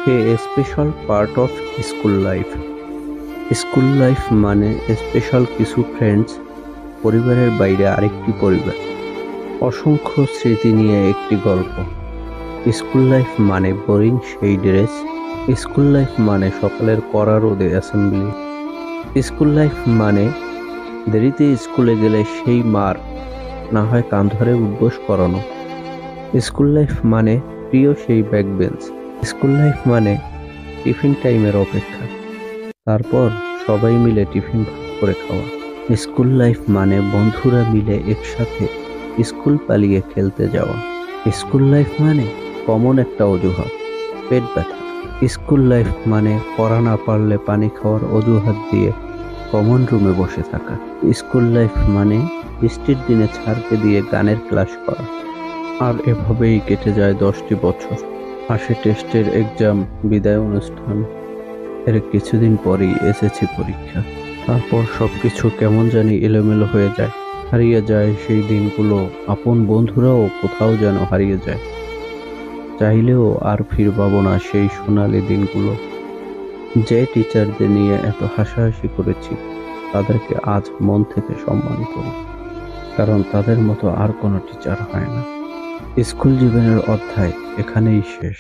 A special part of school life. School life মানে special কিছু friends, পরিবারের বাইরে আরেকটি পরিবার, অসংখ্য স্মৃতি নিয়ে একটি গল্প। স্কুল লাইফ মানে বোরিং সেই ড্রেস, স্কুল লাইফ মানে সকালের কড়া রোদে অ্যাসেম্বলি, স্কুল লাইফ মানে দেরিতে স্কুলে গেলে সেই মার, না হয় কান ধরে উঠবোস করানো। স্কুল লাইফ মানে প্রিয় সেই ব্যাক বেঞ্চ। স্কুল লাইফ মানে টিফিন টাইমের অপেক্ষা, তারপর সবাই মিলে টিফিন ভাগ করে খাওয়া। স্কুল লাইফ মানে বন্ধুরা মিলে একসাথে স্কুল পালিয়ে খেলতে যাওয়া। স্কুল লাইফ মানে কমন একটা অজুহাত, পেট ব্যথা। স্কুল লাইফ মানে পড়া না পারলে পানি খাওয়ার অজুহাত দিয়ে কমন রুমে বসে থাকা। স্কুল লাইফ মানে বৃষ্টির দিনে ছাড়কে দিয়ে গানের ক্লাস করা। আর এভাবেই কেটে যায় 10টি বছর। আসে টেস্টের এক্সাম, বিদায় অনুষ্ঠান, এর কিছুদিন পরেই এসএসসি পরীক্ষা। তারপর সবকিছু কেমন জানি এলোমেলো হয়ে যায়, হারিয়ে যায় সেই দিনগুলো। আপন বন্ধুরাও কোথাও যেন হারিয়ে যায়, চাইলেও আর ফিরে পাবো না সেই সোনালি দিনগুলো। যে টিচারদের নিয়ে এত হাসাহাসি করেছি, তাদেরকে আজ মন থেকে সম্মান করি, কারণ তাদের মতো আর কোনো টিচার হয় না। স্কুল জীবনের অধ্যায় এখানেই শেষ।